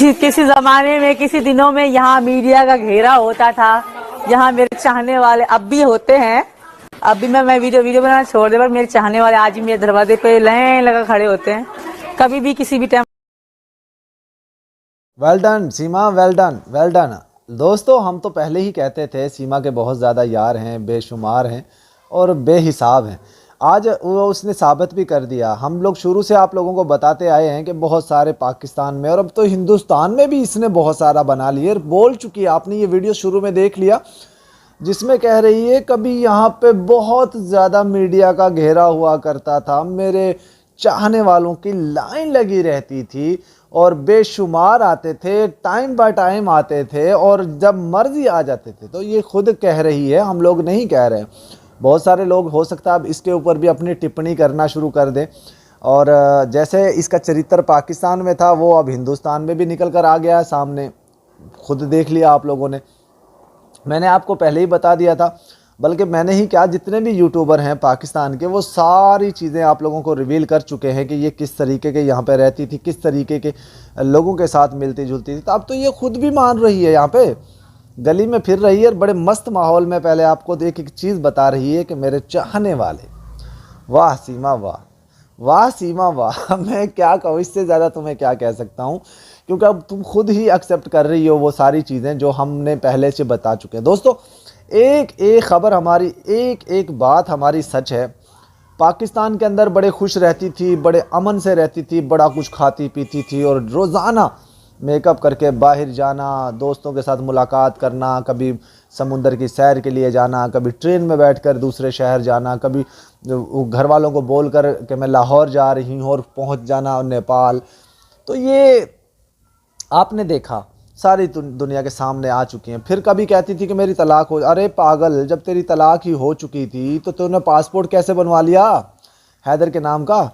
किसी जमाने में, किसी दिनों में यहाँ मीडिया का घेरा होता था। यहाँ मेरे चाहने वाले अब भी होते हैं। अब भी मैं वीडियो बनाना छोड़ दे, पर मेरे चाहने वाले आज भी मेरे दरवाजे पे लाइन लगा खड़े होते हैं, कभी भी किसी भी टाइम। वेल डन सीमा, वेल डन, वेल डन। दोस्तों, हम तो पहले ही कहते थे सीमा के बहुत ज़्यादा यार हैं, बेशुमार हैं और बेहिसाब हैं। आज वो उसने साबित भी कर दिया। हम लोग शुरू से आप लोगों को बताते आए हैं कि बहुत सारे पाकिस्तान में और अब तो हिंदुस्तान में भी इसने बहुत सारा बना लिए। बोल चुकी है, आपने ये वीडियो शुरू में देख लिया जिसमें कह रही है कभी यहाँ पे बहुत ज़्यादा मीडिया का घेरा हुआ करता था, मेरे चाहने वालों की लाइन लगी रहती थी और बेशुमार आते थे, टाइम बाय टाइम आते थे और जब मर्जी आ जाते थे। तो ये खुद कह रही है, हम लोग नहीं कह रहे। बहुत सारे लोग हो सकता है अब इसके ऊपर भी अपनी टिप्पणी करना शुरू कर दें और जैसे इसका चरित्र पाकिस्तान में था वो अब हिंदुस्तान में भी निकल कर आ गया है सामने। खुद देख लिया आप लोगों ने। मैंने आपको पहले ही बता दिया था, बल्कि मैंने ही क्या, जितने भी यूट्यूबर हैं पाकिस्तान के वो सारी चीज़ें आप लोगों को रिवील कर चुके हैं कि ये किस तरीके के यहाँ पे रहती थी, किस तरीके के लोगों के साथ मिलती जुलती थी। तो अब तो ये खुद भी मान रही है, यहाँ पे गली में फिर रही है बड़े मस्त माहौल में। पहले आपको एक एक चीज़ बता रही है कि मेरे चाहने वाले। वाह सीमा वाह, वाह सीमा वाह। मैं क्या कहूँ, इससे ज़्यादा तुम्हें क्या कह सकता हूँ, क्योंकि अब तुम खुद ही एक्सेप्ट कर रही हो वो सारी चीज़ें जो हमने पहले से बता चुके हैं। दोस्तों, एक एक ख़बर हमारी, एक एक बात हमारी सच है। पाकिस्तान के अंदर बड़े खुश रहती थी, बड़े अमन से रहती थी, बड़ा कुछ खाती पीती थी और रोज़ाना मेकअप करके बाहर जाना, दोस्तों के साथ मुलाकात करना, कभी समुंदर की सैर के लिए जाना, कभी ट्रेन में बैठकर दूसरे शहर जाना, कभी घर वालों को बोलकर कि मैं लाहौर जा रही हूँ और पहुँच जाना नेपाल। तो ये आपने देखा, सारी दुनिया के सामने आ चुकी हैं। फिर कभी कहती थी कि मेरी तलाक हो। अरे पागल, जब तेरी तलाक ही हो चुकी थी तो तूने पासपोर्ट कैसे बनवा लिया हैदर के नाम का?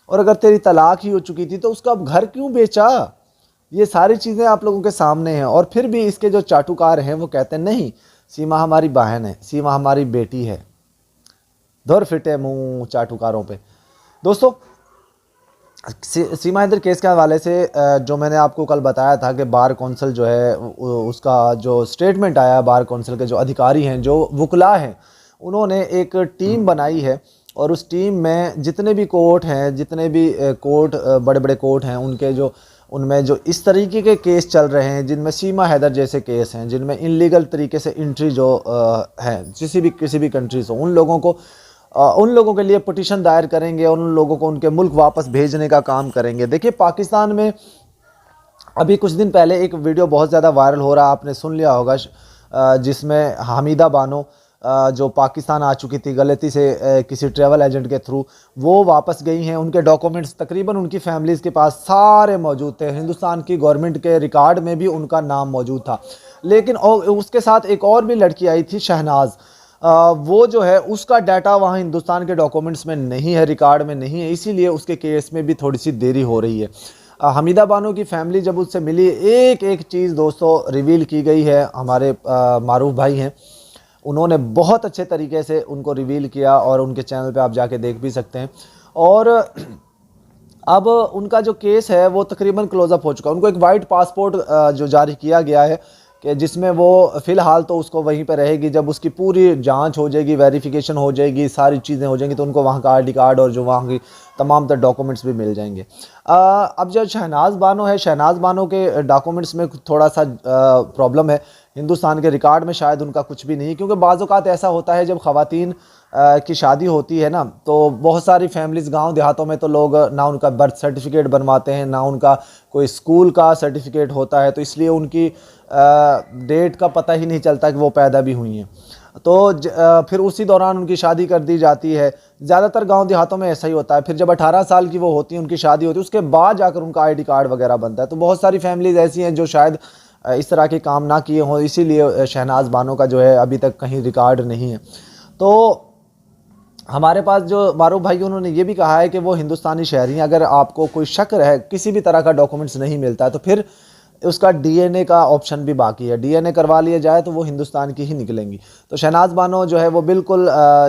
और अगर तेरी तलाक ही हो चुकी थी तो उसका घर क्यों बेचा? ये सारी चीज़ें आप लोगों के सामने हैं। और फिर भी इसके जो चाटुकार हैं वो कहते हैं नहीं, सीमा हमारी बहन है, सीमा हमारी बेटी है। धुर फिटे मुंह चाटुकारों पे। दोस्तों, सीमा हैदर केस के हवाले से जो मैंने आपको कल बताया था कि बार कौंसिल जो है उसका जो स्टेटमेंट आया, बार कौंसिल के जो अधिकारी हैं, जो वकला हैं, उन्होंने एक टीम बनाई है और उस टीम में जितने भी कोर्ट हैं, जितने भी कोर्ट, बड़े बड़े कोर्ट हैं, उनमें जो इस तरीके के केस चल रहे हैं, जिनमें सीमा हैदर जैसे केस हैं, जिनमें इनलीगल तरीके से एंट्री जो है किसी भी कंट्री से, उन लोगों के लिए पिटीशन दायर करेंगे और उन लोगों को उनके मुल्क वापस भेजने का काम करेंगे। देखिए, पाकिस्तान में अभी कुछ दिन पहले एक वीडियो बहुत ज़्यादा वायरल हो रहा, आपने सुन लिया होगा, जिसमें हमीदा बानो जो पाकिस्तान आ चुकी थी गलती से किसी ट्रैवल एजेंट के थ्रू, वो वापस गई हैं। उनके डॉक्यूमेंट्स तकरीबन उनकी फैमिलीज़ के पास सारे मौजूद थे। हिंदुस्तान की गवर्नमेंट के रिकॉर्ड में भी उनका नाम मौजूद था। लेकिन उसके साथ एक और भी लड़की आई थी, शहनाज। वो जो है उसका डाटा वहाँ हिंदुस्तान के डॉक्यूमेंट्स में नहीं है, रिकॉर्ड में नहीं है, इसीलिए उसके केस में भी थोड़ी सी देरी हो रही है। हमीदा बानो की फैमिली जब उससे मिली, एक एक चीज़ दोस्तों रिवील की गई है। हमारे मारूफ भाई हैं, उन्होंने बहुत अच्छे तरीके से उनको रिवील किया और उनके चैनल पे आप जाके देख भी सकते हैं। और अब उनका जो केस है वो तकरीबन क्लोज़अप हो चुका है। उनको एक वाइट पासपोर्ट जो जारी किया गया है कि जिसमें वो फ़िलहाल तो उसको वहीं पर रहेगी। जब उसकी पूरी जांच हो जाएगी, वेरिफिकेशन हो जाएगी, सारी चीज़ें हो जाएंगी, तो उनको वहाँ का आईडी कार्ड और जो वहाँ की तमाम तर डॉक्यूमेंट्स भी मिल जाएंगे। अब जो शहनाज बानो है, शहनाज बानो के डॉक्यूमेंट्स में थोड़ा सा प्रॉब्लम है। हिंदुस्तान के रिकॉर्ड में शायद उनका कुछ भी नहीं, क्योंकि बाज़ औक़ात ऐसा होता है जब ख़वातीन की शादी होती है ना, तो बहुत सारी फैमिलीज़ गांव देहातों में तो लोग ना उनका बर्थ सर्टिफिकेट बनवाते हैं, ना उनका कोई स्कूल का सर्टिफिकेट होता है, तो इसलिए उनकी डेट का पता ही नहीं चलता कि वो पैदा भी हुई हैं। तो फिर उसी दौरान उनकी शादी कर दी जाती है। ज़्यादातर गांव देहातों में ऐसा ही होता है। फिर जब 18 साल की वो होती है, उनकी शादी होती है, उसके बाद जाकर उनका आईडी कार्ड वगैरह बनता है। तो बहुत सारी फैमिलीज़ ऐसी हैं जो शायद इस तरह के काम ना किए हों, इसीलिए शहनाज बानो का जो है अभी तक कहीं रिकॉर्ड नहीं है। तो हमारे पास जो मारूफ भाई, उन्होंने ये भी कहा है कि वो हिंदुस्तानी शहरी हैं। अगर आपको कोई शक रहे, किसी भी तरह का डॉक्यूमेंट्स नहीं मिलता है, तो फिर उसका डीएनए का ऑप्शन भी बाकी है। डीएनए करवा लिया जाए तो वो हिंदुस्तान की ही निकलेंगी। तो शहनाज बानो जो है वो बिल्कुल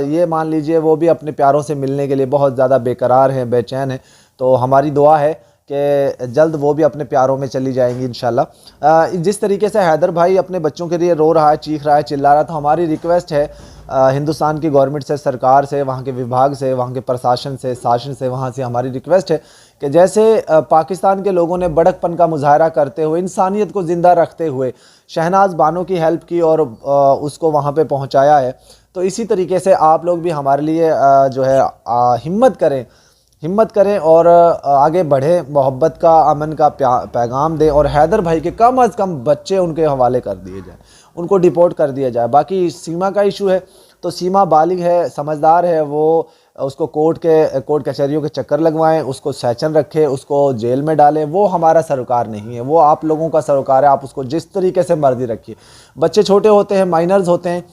ये मान लीजिए वो भी अपने प्यारों से मिलने के लिए बहुत ज़्यादा बेकरार हैं, बेचैन हैं। तो हमारी दुआ है कि जल्द वो भी अपने प्यारों में चली जाएंगी इंशाल्लाह। जिस तरीके से हैदर भाई अपने बच्चों के लिए रो रहा है, चीख रहा है, चिल्ला रहा है, तो हमारी रिक्वेस्ट है हिंदुस्तान की गवर्नमेंट से, सरकार से, वहाँ के विभाग से, वहाँ के प्रशासन से, शासन से, वहाँ से हमारी रिक्वेस्ट है कि जैसे पाकिस्तान के लोगों ने बड़कपन का मुजाहरा करते हुए, इंसानियत को ज़िंदा रखते हुए शहनाज बानो की हेल्प की और उसको वहाँ पे पहुँचाया है, तो इसी तरीके से आप लोग भी हमारे लिए जो है हिम्मत करें और आगे बढ़े, मोहब्बत का, अमन का पैगाम दें और हैदर भाई के कम अज़ कम बच्चे उनके हवाले कर दिए जाए, उनको डिपोर्ट कर दिया जाए। बाकी सीमा का इशू है तो सीमा बालिग है, समझदार है, वो उसको कोर्ट कचहरियों के चक्कर लगवाएं, उसको सेशन रखें, उसको जेल में डालें, वो हमारा सरोकार नहीं है, वो आप लोगों का सरोकार है। आप उसको जिस तरीके से मर्जी रखिए। बच्चे छोटे होते हैं, माइनर्स होते हैं,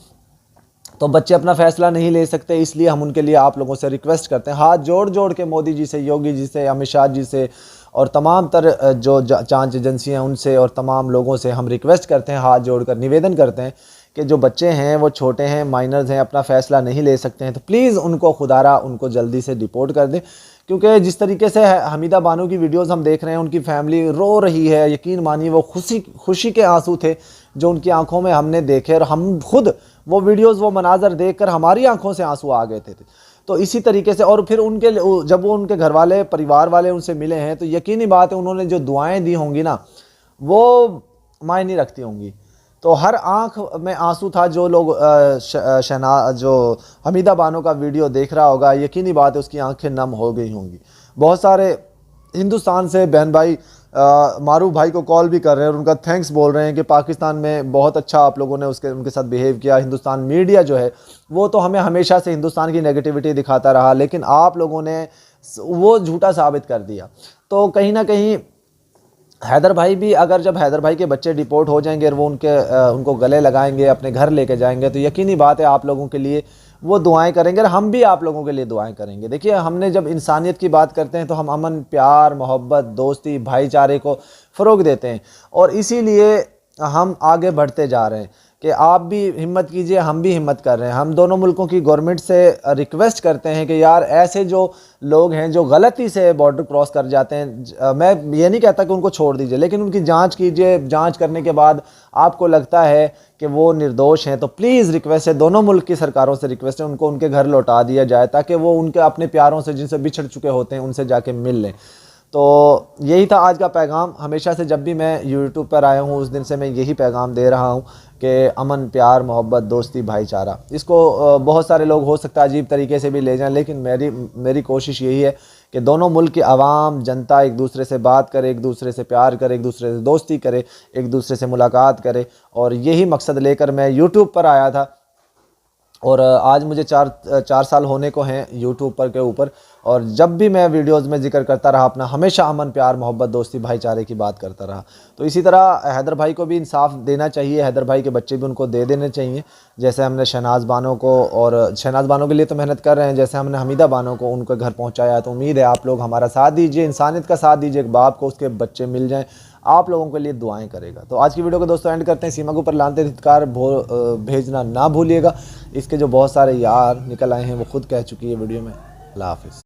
तो बच्चे अपना फ़ैसला नहीं ले सकते, इसलिए हम उनके लिए आप लोगों से रिक्वेस्ट करते हैं, हाथ जोड़ जोड़ के मोदी जी से, योगी जी से, अमित शाह जी से और तमाम तर जो जांच एजेंसियां उनसे और तमाम लोगों से हम रिक्वेस्ट करते हैं, हाथ जोड़कर निवेदन करते हैं कि जो बच्चे हैं वो छोटे हैं, माइनर्स हैं, अपना फ़ैसला नहीं ले सकते हैं, तो प्लीज़ उनको खुदारा उनको जल्दी से डिपोर्ट कर दें। क्योंकि जिस तरीके से हमीदा बानो की वीडियोज़ हम देख रहे हैं, उनकी फैमिली रो रही है, यकीन मानिए वो खुशी के आंसू थे जो उनकी आंखों में हमने देखे और हम खुद वो वीडियोस, वो मनाजर देखकर हमारी आंखों से आंसू आ गए थे। तो इसी तरीके से और फिर जब वो उनके घर वाले, परिवार वाले उनसे मिले हैं, तो यकीनी बात है उन्होंने जो दुआएं दी होंगी ना, वो मायने रखती होंगी। तो हर आंख में आंसू था। जो लोग जो हमीदा बानो का वीडियो देख रहा होगा, यकीनी बात है उसकी आंखें नम हो गई होंगी। बहुत सारे हिंदुस्तान से बहन भाई मारूफ भाई को कॉल भी कर रहे हैं और उनका थैंक्स बोल रहे हैं कि पाकिस्तान में बहुत अच्छा आप लोगों ने उनके साथ बिहेव किया। हिंदुस्तान मीडिया जो है वो तो हमें हमेशा से हिंदुस्तान की नेगेटिविटी दिखाता रहा, लेकिन आप लोगों ने वो झूठा साबित कर दिया। तो कहीं ना कहीं हैदर भाई भी, अगर जब हैदर भाई के बच्चे डिपोर्ट हो जाएंगे और वो उनको गले लगाएंगे, अपने घर लेके जाएंगे, तो यकीनी बात है आप लोगों के लिए वो दुआएं करेंगे और हम भी आप लोगों के लिए दुआएं करेंगे। देखिए, हमने जब इंसानियत की बात करते हैं तो हम अमन, प्यार, मोहब्बत, दोस्ती, भाईचारे को फ़रोग़ देते हैं और इसीलिए हम आगे बढ़ते जा रहे हैं कि आप भी हिम्मत कीजिए, हम भी हिम्मत कर रहे हैं। हम दोनों मुल्कों की गवर्नमेंट से रिक्वेस्ट करते हैं कि यार ऐसे जो लोग हैं जो गलती से बॉर्डर क्रॉस कर जाते हैं, मैं ये नहीं कहता कि उनको छोड़ दीजिए, लेकिन उनकी जांच कीजिए। जांच करने के बाद आपको लगता है कि वो निर्दोष हैं, तो प्लीज़ रिक्वेस्ट है, दोनों मुल्क की सरकारों से रिक्वेस्ट है, उनको उनके घर लौटा दिया जाए ताकि वो उनके अपने प्यारों से, जिनसे बिछड़ चुके होते हैं, उनसे जाके मिल लें। तो यही था आज का पैगाम। हमेशा से जब भी मैं यूट्यूब पर आया हूँ उस दिन से मैं यही पैगाम दे रहा हूँ कि अमन, प्यार, मोहब्बत, दोस्ती, भाईचारा। इसको बहुत सारे लोग हो सकता है अजीब तरीके से भी ले जाएं, लेकिन मेरी कोशिश यही है कि दोनों मुल्क की आवाम, जनता एक दूसरे से बात करे, एक दूसरे से प्यार करे, एक दूसरे से दोस्ती करे, एक दूसरे से मुलाकात करे, और यही मकसद लेकर मैं यूट्यूब पर आया था। और आज मुझे चार साल होने को हैं यूट्यूब पर के ऊपर, और जब भी मैं वीडियोस में जिक्र करता रहा अपना, हमेशा अमन, प्यार, मोहब्बत, दोस्ती, भाईचारे की बात करता रहा। तो इसी तरह हैदर भाई को भी इंसाफ देना चाहिए, हैदर भाई के बच्चे भी उनको दे देने चाहिए, जैसे हमने शहनाज बानो को, और शहनाज बानो के लिए तो मेहनत कर रहे हैं, जैसे हमने हमीदा बानो को उनके घर पहुँचाया। तो उम्मीद है आप लोग हमारा साथ दीजिए, इंसानियत का साथ दीजिए, एक बाप को उसके बच्चे मिल जाएँ, आप लोगों के लिए दुआएं करेगा। तो आज की वीडियो को दोस्तों एंड करते हैं। सीमा के ऊपर लानते धिक्कार भेजना ना भूलिएगा। इसके जो बहुत सारे यार निकल आए हैं वो खुद कह चुकी है वीडियो में। अल्लाह हाफिज़।